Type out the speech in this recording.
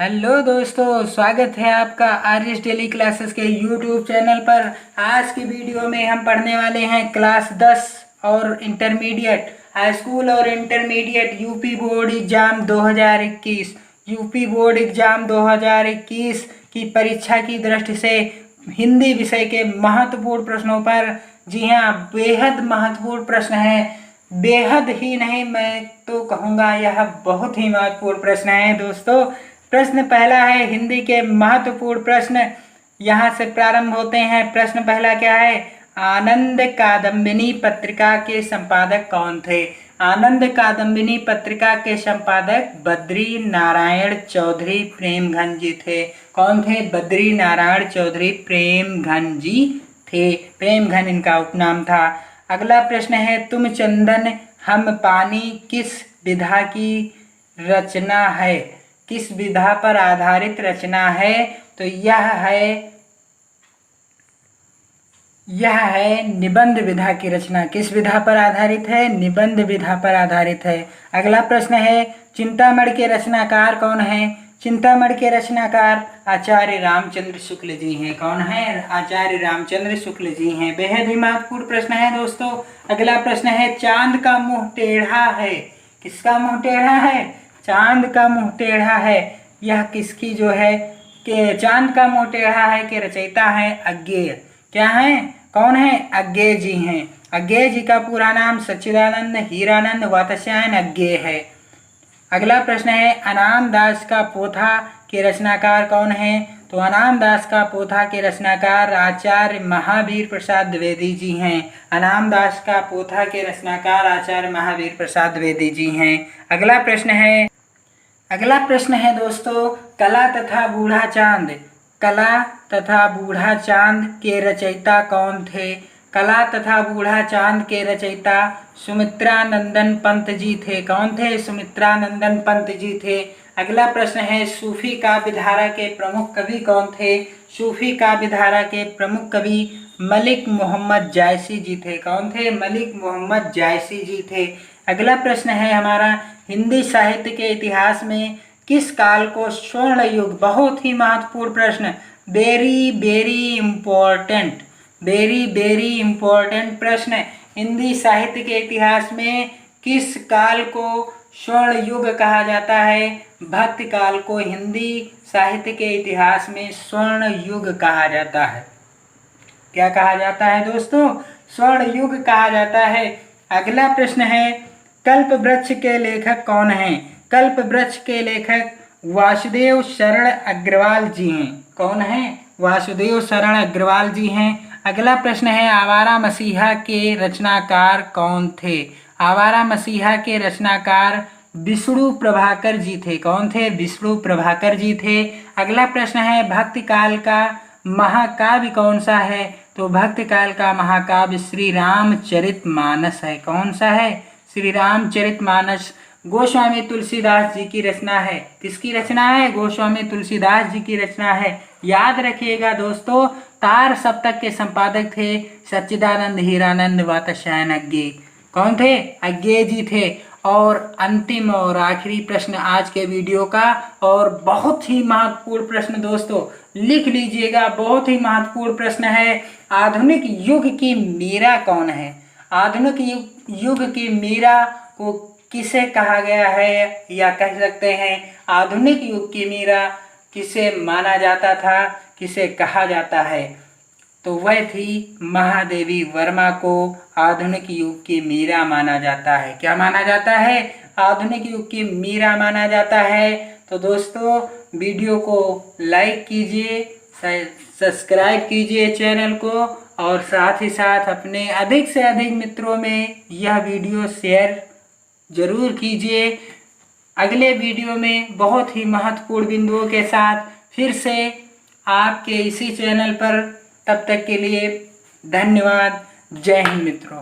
Hello दोस्तों, स्वागत है आपका आर्यस डेली क्लासेस के यूट्यूब चैनल पर। आज की वीडियो में हम पढ़ने वाले हैं क्लास 10 और इंटरमीडिएट हाई स्कूल और intermediate UP board exam 2021। UP board exam 2021 की परीक्षा की दृष्टि से हिंदी विषय के महत्वपूर्ण प्रश्नों पर, जी हाँ, बेहद महत्वपूर्ण प्रश्न है। बेहद ही नहीं, मैं तो कहूँगा यह बहुत ही महत्वपूर्ण प्रश्न है दोस्तों। प्रश्न पहला है, हिंदी के महत्वपूर्ण प्रश्न यहाँ से प्रारंभ होते हैं। प्रश्न पहला क्या है? आनंद कादम्बिनी पत्रिका के संपादक कौन थे? आनंद कादम्बिनी पत्रिका के संपादक बद्री नारायण चौधरी प्रेमघन जी थे। कौन थे? बद्री नारायण चौधरी प्रेमघन जी थे। प्रेमघन इनका उपनाम था। अगला प्रश्न है, तुम चंदन हम पानी किस विधा की रचना है? किस विधा पर आधारित रचना है? तो यह है निबंध विधा की रचना। किस विधा पर आधारित है? निबंध विधा पर आधारित है। अगला प्रश्न है, चिंतामणि के रचनाकार कौन है? चिंतामणि के रचनाकार आचार्य रामचंद्र शुक्ल जी हैं। कौन है? आचार्य रामचंद्र शुक्ल जी हैं। बेहद ही महत्वपूर्ण प्रश्न है दोस्तों। अगला प्रश्न है, चांद का मुंह टेढ़ा है। किसका मुंह टेढ़ा है? चांद का मुंह टेढ़ा है। यह किसकी जो है कि चांद का मुंह टेढ़ा है के रचयिता है अज्ञेय। क्या है? कौन है? अज्ञेय जी हैं। अज्ञेय जी का पूरा नाम सच्चिदानंद हीरानंद वात्स्यायन अज्ञेय है। अगला प्रश्न है, अनाम दास का पोथा के रचनाकार कौन है? तो अनाम दास का पोथा के रचनाकार आचार्य महावीर प्रसाद द्विवेदी जी हैं। अनाम दास का पोथा के रचनाकार आचार्य महावीर प्रसाद द्विवेदी जी हैं। अगला प्रश्न है दोस्तों, कला तथा बूढ़ा चांद। कला तथा बूढ़ा चांद के रचयिता कौन थे? कला तथा बूढ़ा चांद के रचयिता सुमित्रानंदन पंत जी थे। कौन थे? सुमित्रानंदन पंत जी थे। अगला प्रश्न है, सूफी काव्यधारा के प्रमुख कवि कौन थे? सूफी काव्यधारा के प्रमुख कवि मलिक मोहम्मद जायसी जी थे। कौन थे? मलिक मोहम्मद जायसी जी थे। अगला प्रश्न है हमारा, हिंदी साहित्य के इतिहास में किस काल को स्वर्ण युग? बहुत ही महत्वपूर्ण प्रश्न, very very important, very very important प्रश्न। हिंदी साहित्य के इतिहास में किस काल को स्वर्ण युग कहा जाता है? भक्ति काल को हिंदी साहित्य के इतिहास में स्वर्ण युग कहा जाता है। क्या कहा जाता है दोस्तों? स्वर्ण युग कहा जाता है। अगला प्रश्न है, कल्प वृक्ष के लेखक कौन हैं? कल्प वृक्ष के लेखक वासुदेव शरण अग्रवाल जी हैं। कौन हैं? वासुदेव शरण अग्रवाल जी हैं। अगला प्रश्न है, आवारा मसीहा के रचनाकार कौन थे? आवारा मसीहा के रचनाकार विष्णु प्रभाकर जी थे। कौन थे? विष्णु प्रभाकर जी थे। अगला प्रश्न है, भक्ति काल का महाकाव्य कौन सा है? तो भक्ति काल का महाकाव्य श्री रामचरितमानस है। कौन सा है? श्री रामचरितमानस गोस्वामी तुलसीदास जी की रचना है। किसकी रचना है? गोस्वामी तुलसीदास जी की रचना है। याद रखिएगा दोस्तों, तार सप्तक के संपादक थे सच्चिदानंद हीरानंद वात्स्यायन अज्ञेय। कौन थे? अज्ञेय जी थे। और अंतिम और आखिरी प्रश्न आज के वीडियो का, और बहुत ही महत्वपूर्ण प्रश्न दोस्तों, लिख लीजिएगा, बहुत ही महत्वपूर्ण प्रश्न है। आधुनिक युग की मीरा कौन है? आधुनिक युग की मीरा को किसे कहा गया है, या कह सकते हैं आधुनिक युग की मीरा किसे माना जाता था, किसे कहा जाता है? तो वह थी महादेवी वर्मा को आधुनिक युग की मीरा माना जाता है। क्या माना जाता है? आधुनिक युग की मीरा माना जाता है। तो दोस्तों, वीडियो को लाइक कीजिए, सब्सक्राइब कीजिए चैनल को, और साथ ही साथ अपने अधिक से अधिक मित्रों में यह वीडियो शेयर जरूर कीजिए। अगले वीडियो में बहुत ही महत्वपूर्ण बिंदुओं के साथ फिर से आपके इसी चैनल पर। तब तक के लिए धन्यवाद। जय हिंद मित्रों।